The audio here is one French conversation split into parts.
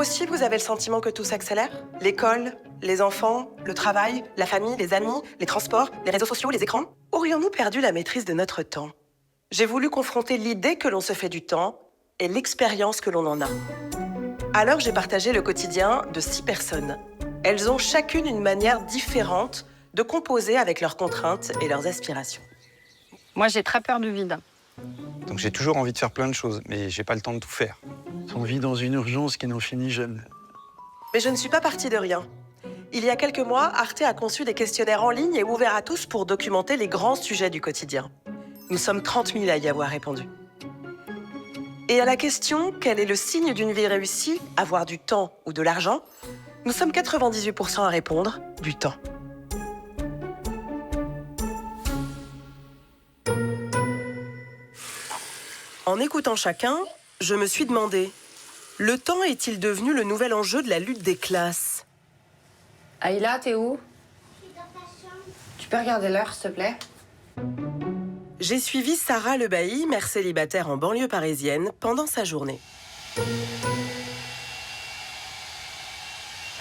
aussi, vous avez le sentiment que tout s'accélère? L'école, les enfants, le travail, la famille, les amis, les transports, les réseaux sociaux, les écrans? Aurions-nous perdu la maîtrise de notre temps? J'ai voulu confronter l'idée que l'on se fait du temps et l'expérience que l'on en a. Alors j'ai partagé le quotidien de 6 personnes. Elles ont chacune une manière différente de composer avec leurs contraintes et leurs aspirations. Moi, j'ai très peur du vide. Donc j'ai toujours envie de faire plein de choses, mais j'ai pas le temps de tout faire. On vit dans une urgence qui n'en finit jamais. Mais je ne suis pas partie de rien. Il y a quelques mois, Arte a conçu des questionnaires en ligne et ouverts à tous pour documenter les grands sujets du quotidien. Nous sommes 30 000 à y avoir répondu. Et à la question « Quel est le signe d'une vie réussie, avoir du temps ou de l'argent ?» nous sommes 98% à répondre « du temps ». En écoutant chacun, je me suis demandé, le temps est-il devenu le nouvel enjeu de la lutte des classes? Aïla, t'es où? Tu peux regarder l'heure, s'il te plaît? J'ai suivi Sarah Lebailly, mère célibataire en banlieue parisienne, pendant sa journée.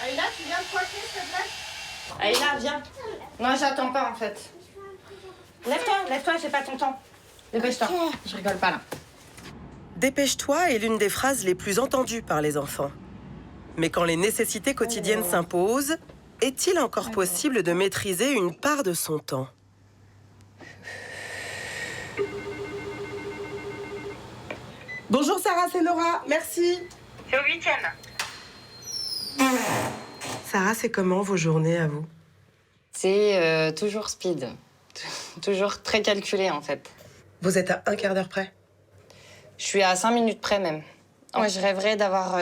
Aïla, tu viens te coiffer, s'il te plaît? Aïla, viens. Non, j'attends pas, en fait. Lève-toi, j'ai pas ton temps. Dépêche-toi, je rigole pas, là. Dépêche-toi est l'une des phrases les plus entendues par les enfants. Mais quand les nécessités quotidiennes s'imposent, est-il encore possible de maîtriser une part de son temps? Bonjour Sarah, c'est Laura, merci. C'est au 8e. Sarah, c'est comment vos journées à vous? C'est toujours speed. Toujours très calculé, en fait. Vous êtes à un quart d'heure près? Je suis à 5 minutes près, même. Moi, je rêverais d'avoir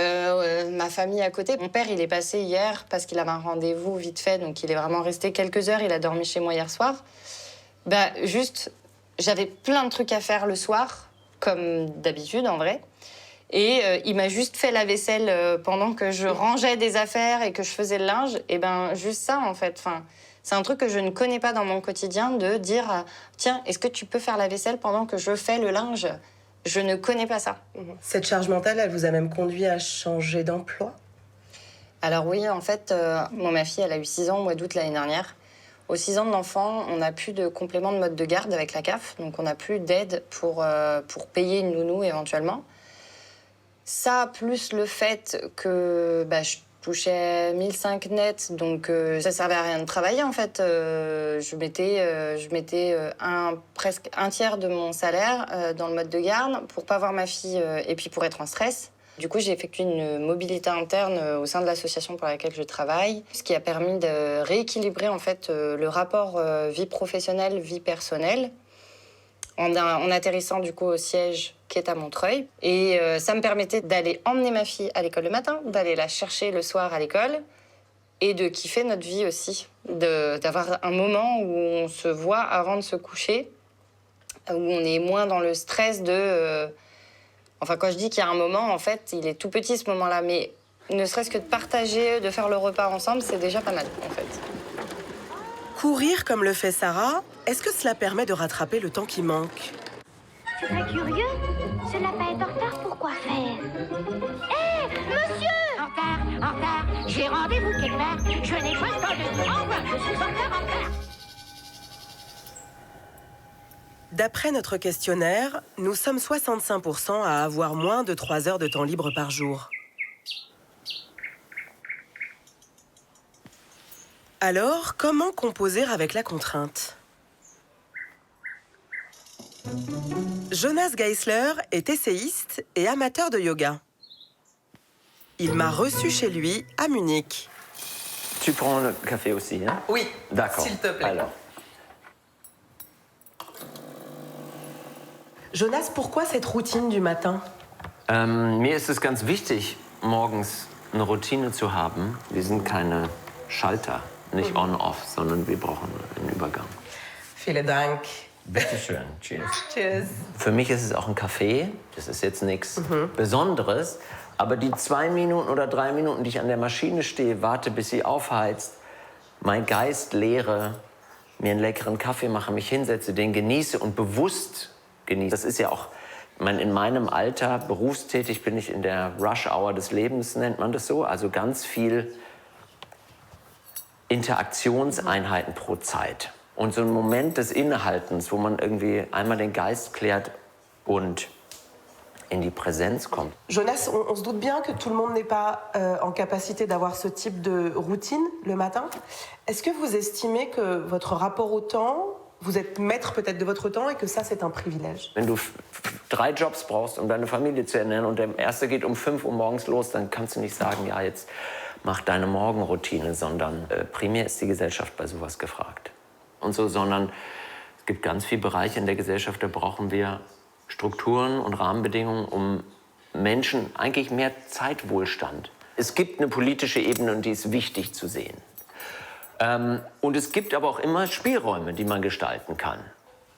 ma famille à côté. Mon père, il est passé hier parce qu'il avait un rendez-vous vite fait, donc il est vraiment resté quelques heures. Il a dormi chez moi hier soir. Juste, j'avais plein de trucs à faire le soir, comme d'habitude, en vrai. Et il m'a juste fait la vaisselle pendant que je rangeais des affaires et que je faisais le linge. Et juste ça, en fait. Enfin, c'est un truc que je ne connais pas dans mon quotidien, de dire « Tiens, est-ce que tu peux faire la vaisselle pendant que je fais le linge ?» Je ne connais pas ça. Cette charge mentale, elle vous a même conduit à changer d'emploi? Alors oui, en fait, ma fille, elle a eu 6 ans au mois d'août l'année dernière. Aux 6 ans de l'enfant, on n'a plus de complément de mode de garde avec la CAF, donc on n'a plus d'aide pour payer une nounou éventuellement. Ça, plus le fait que je touchais 1005 net, donc ça servait à rien de travailler en fait. Je mettais presque un tiers de mon salaire dans le mode de garde pour pas voir ma fille et puis pour être en stress. Du coup, j'ai effectué une mobilité interne au sein de l'association pour laquelle je travaille, ce qui a permis de rééquilibrer en fait le rapport vie professionnelle, vie personnelle, en atterrissant du coup au siège qui est à Montreuil. Et ça me permettait d'aller emmener ma fille à l'école le matin, d'aller la chercher le soir à l'école et de kiffer notre vie aussi, d'avoir un moment où on se voit avant de se coucher, où on est moins dans le stress de... Enfin, quand je dis qu'il y a un moment, en fait, il est tout petit ce moment-là, mais ne serait-ce que de partager, de faire le repas ensemble, c'est déjà pas mal, en fait. Courir comme le fait Sarah, est-ce que cela permet de rattraper le temps qui manque? Tu serais curieux? Ce lapin est en retard, pourquoi faire? Hé, monsieur! En retard, j'ai rendez-vous quelque part. Je n'ai pas le temps de... Au revoir, je suis en retard. D'après notre questionnaire, nous sommes 65% à avoir moins de 3 heures de temps libre par jour. Alors, comment composer avec la contrainte? Jonas Geisler est essayiste et amateur de yoga. Il m'a reçu chez lui à Munich. Tu prends le café aussi, hein? Oui, d'accord. S'il te plaît. Alors. Jonas, pourquoi cette routine du matin? Mir ist es ganz wichtig, morgens eine Routine zu haben. Wir sind keine Schalter, nicht on-off, sondern wir brauchen einen Übergang. Vielen Dank. Bitte schön, cheers. Cheers. Für mich ist es auch ein Kaffee. Das ist jetzt nichts Besonderes. Aber die 2 Minuten oder 3 Minuten, die ich an der Maschine stehe, warte, bis sie aufheizt, meinen Geist leere, mir einen leckeren Kaffee mache, mich hinsetze, den genieße und bewusst genieße. Das ist ja auch In meinem Alter, berufstätig, bin ich in der Rush-Hour des Lebens, nennt man das so. Also ganz viel Interaktionseinheiten pro Zeit. Und so ein Moment des Innehaltens, wo man irgendwie einmal den Geist klärt und in die Präsenz kommt. Jonas, on se doute bien que tout le monde n'est pas en capacité d'avoir ce type de routine le matin. Est-ce que vous estimez que votre rapport au temps, vous êtes maître peut-être de votre temps et que ça, c'est un privilège? Wenn du 3 Jobs brauchst, um deine Familie zu ernähren und der erste geht um 5 Uhr morgens los, dann kannst du nicht sagen, ja, jetzt mach deine Morgenroutine, sondern primär ist die Gesellschaft bei sowas gefragt. Und so, sondern es gibt ganz viele Bereiche in der Gesellschaft, da brauchen wir Strukturen und Rahmenbedingungen, um Menschen eigentlich mehr Zeitwohlstand. Es gibt eine politische Ebene und die ist wichtig zu sehen. Und es gibt aber auch immer Spielräume, die man gestalten kann.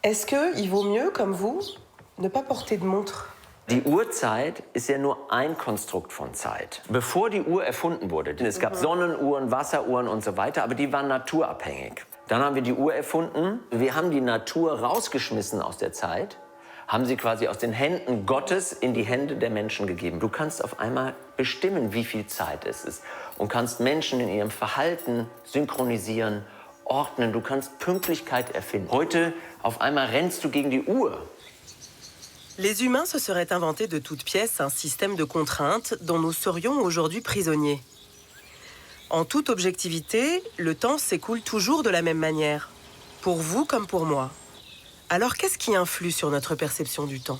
Est-ce qu'il vaut mieux, comme vous, ne pas porter de montre? Die Uhrzeit ist ja nur ein Konstrukt von Zeit. Bevor die Uhr erfunden wurde, denn es gab Sonnenuhren, Wasseruhren und so weiter, aber die waren naturabhängig. Dann haben wir die Uhr erfunden. Wir haben die Natur rausgeschmissen aus der Zeit, haben sie quasi aus den Händen Gottes in die Hände der Menschen gegeben. Du kannst auf einmal bestimmen, wie viel Zeit es ist und kannst Menschen in ihrem Verhalten synchronisieren, ordnen. Du kannst Pünktlichkeit erfinden. Heute auf einmal rennst du gegen die Uhr. Les humains se seraient inventés de toutes pièces un système de contraintes dont nous serions aujourd'hui prisonniers. En toute objectivité, le temps s'écoule toujours de la même manière, pour vous comme pour moi. Alors qu'est-ce qui influe sur notre perception du temps?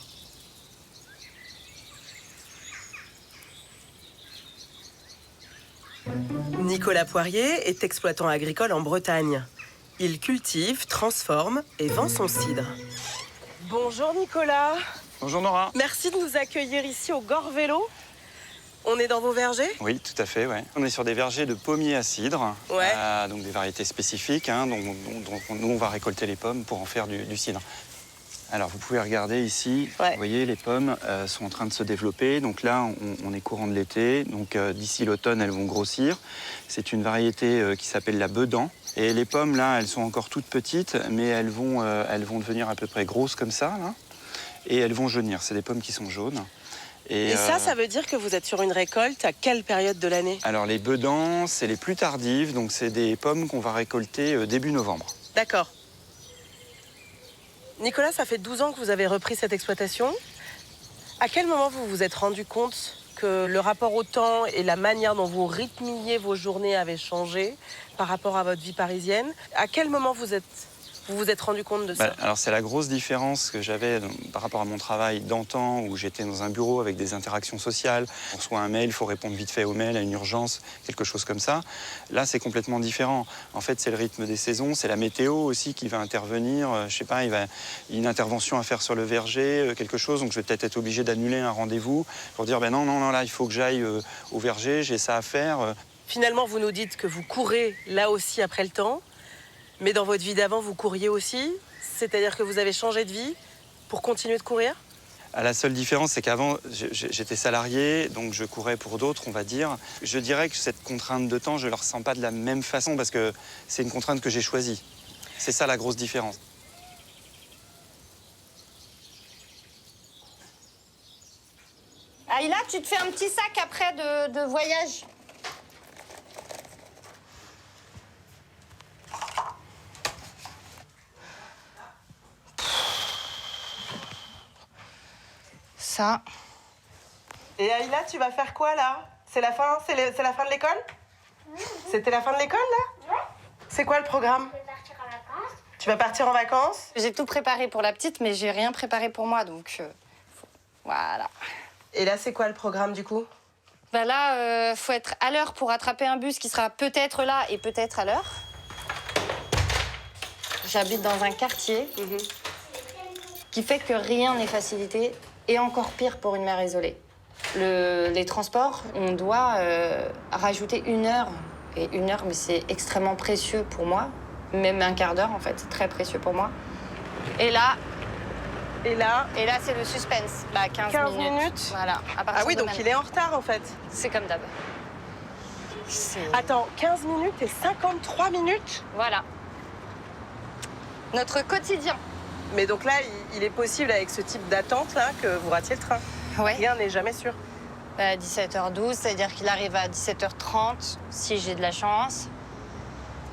Nicolas Poirier est exploitant agricole en Bretagne. Il cultive, transforme et vend son cidre. Bonjour Nicolas. Bonjour Nora. Merci de nous accueillir ici au Gore-Vélo. On est dans vos vergers? Oui, tout à fait, ouais. On est sur des vergers de pommiers à cidre, Ouais. Donc des variétés spécifiques, hein, dont nous on va récolter les pommes pour en faire du cidre. Alors vous pouvez regarder ici, Ouais. vous voyez les pommes sont en train de se développer, donc là on est courant de l'été, donc d'ici l'automne elles vont grossir. C'est une variété qui s'appelle la Bedan. Et les pommes là, elles sont encore toutes petites, mais elles vont devenir à peu près grosses comme ça, là, et elles vont jaunir. C'est des pommes qui sont jaunes. Et ça veut dire que vous êtes sur une récolte à quelle période de l'année? Alors les bedans, c'est les plus tardives, donc c'est des pommes qu'on va récolter début novembre. D'accord. Nicolas, ça fait 12 ans que vous avez repris cette exploitation. À quel moment vous vous êtes rendu compte que le rapport au temps et la manière dont vous rythmiez vos journées avaient changé par rapport à votre vie parisienne? À quel moment vous vous êtes rendu compte de ça? Alors c'est la grosse différence que j'avais par rapport à mon travail d'antan, où j'étais dans un bureau avec des interactions sociales. On reçoit un mail, il faut répondre vite fait au mail, à une urgence, quelque chose comme ça. Là, c'est complètement différent. En fait, c'est le rythme des saisons, c'est la météo aussi qui va intervenir. Je sais pas, il y a une intervention à faire sur le verger, quelque chose, donc je vais peut-être être obligé d'annuler un rendez-vous pour dire non, là, il faut que j'aille au verger, j'ai ça à faire. Finalement, vous nous dites que vous courez là aussi après le temps. Mais dans votre vie d'avant, vous couriez aussi? C'est-à-dire que vous avez changé de vie pour continuer de courir? La seule différence, c'est qu'avant, j'étais salarié, donc je courais pour d'autres, on va dire. Je dirais que cette contrainte de temps, je ne la ressens pas de la même façon parce que c'est une contrainte que j'ai choisie. C'est ça la grosse différence. Aïla, tu te fais un petit sac après de voyage. Ça. Et Aïla, tu vas faire quoi là? C'est la fin, c'est la fin de l'école? C'était la fin de l'école là? Ouais. C'est quoi le programme? Je vais partir en vacances. Tu vas partir en vacances? J'ai tout préparé pour la petite, mais j'ai rien préparé pour moi, donc voilà. Et là, c'est quoi le programme du coup? Bah là, faut être à l'heure pour attraper un bus qui sera peut-être là et peut-être à l'heure. J'habite dans un quartier qui fait que rien n'est facilité, et encore pire pour une mère isolée. Les transports, on doit rajouter 1 heure. Et 1 heure, mais c'est extrêmement précieux pour moi. Même un quart d'heure, en fait, c'est très précieux pour moi. Et là, c'est le suspense. Bah, 15 minutes. Voilà. Ah oui, donc il est en retard en fait. C'est comme d'hab. Attends, 15 minutes et 53 minutes? Voilà. Notre quotidien. Mais donc là, il est possible avec ce type d'attente là que vous ratiez le train. Ouais. Rien n'est jamais sûr. À 17h12, c'est-à-dire qu'il arrive à 17h30 si j'ai de la chance.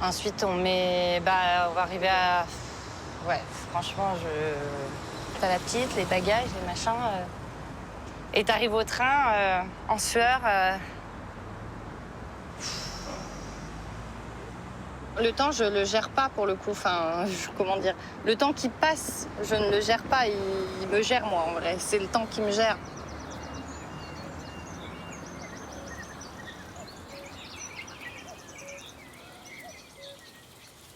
Ensuite, on va arriver à... Ouais, franchement, t'as la petite, les bagages, les machins. Et t'arrives au train en sueur. Le temps, je le gère pas pour le coup. Enfin, comment dire? Le temps qui passe, je ne le gère pas. Il me gère, moi, en vrai. C'est le temps qui me gère.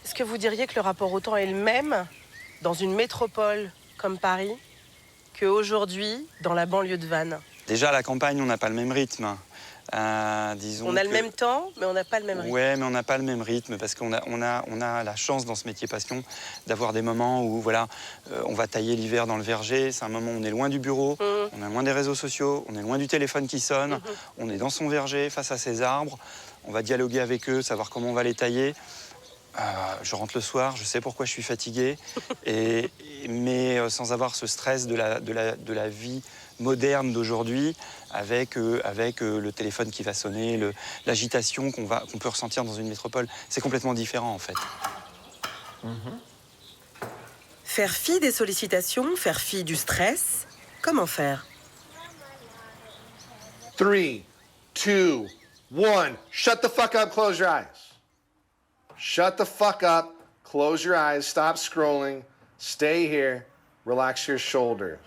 Est-ce que vous diriez que le rapport au temps est le même dans une métropole comme Paris qu'aujourd'hui dans la banlieue de Vannes? Déjà, à la campagne, on n'a pas le même rythme. Disons on a le même temps, mais on n'a pas le même rythme. Ouais, mais on n'a pas le même rythme parce qu'on a la chance dans ce métier passion d'avoir des moments où voilà, on va tailler l'hiver dans le verger. C'est un moment où on est loin du bureau, on est loin des réseaux sociaux, on est loin du téléphone qui sonne, on est dans son verger face à ses arbres, on va dialoguer avec eux, savoir comment on va les tailler. Je rentre le soir, je sais pourquoi je suis fatigué, mais sans avoir ce stress de la vie moderne d'aujourd'hui, avec le téléphone qui va sonner, l'agitation qu'on peut ressentir dans une métropole. C'est complètement différent, en fait. Faire fi des sollicitations, faire fi du stress, comment faire? 3, 2, 1. Shut the fuck up, close your eyes. Shut the fuck up, close your eyes, stop scrolling, stay here, relax your shoulders.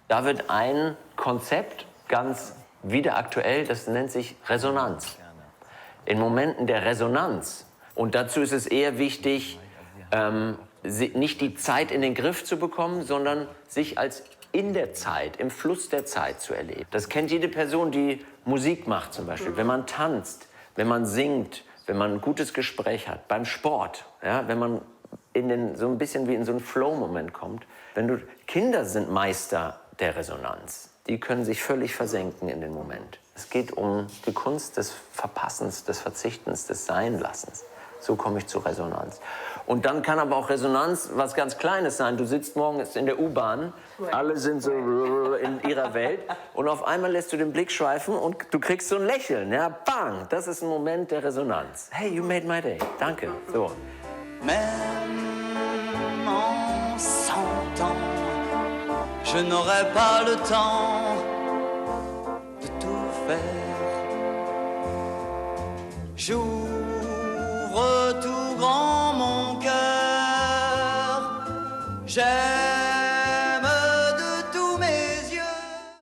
Da wird ein Konzept ganz wieder aktuell, das nennt sich Resonanz. In Momenten der Resonanz, und dazu ist es eher wichtig, nicht die Zeit in den Griff zu bekommen, sondern sich als in der Zeit, im Fluss der Zeit zu erleben. Das kennt jede Person, die Musik macht zum Beispiel. Wenn man tanzt, wenn man singt, wenn man ein gutes Gespräch hat, beim Sport, ja, wenn man so ein bisschen wie in so einen Flow-Moment kommt. Kinder sind Meister der Resonanz. Die können sich völlig versenken in den Moment. Es geht um die Kunst des Verpassens, des Verzichtens, des Seinlassens. So komme ich zur Resonanz. Und dann kann aber auch Resonanz was ganz Kleines sein. Du sitzt morgens in der U-Bahn, alle sind so in ihrer Welt und auf einmal lässt du den Blick schweifen und du kriegst so ein Lächeln. Ja, bang, das ist ein Moment der Resonanz. Hey, you made my day. Danke. So. Même en 100 ans, je n'aurai pas le temps de tout faire. J'ouvre tout grand mon cœur. J'ai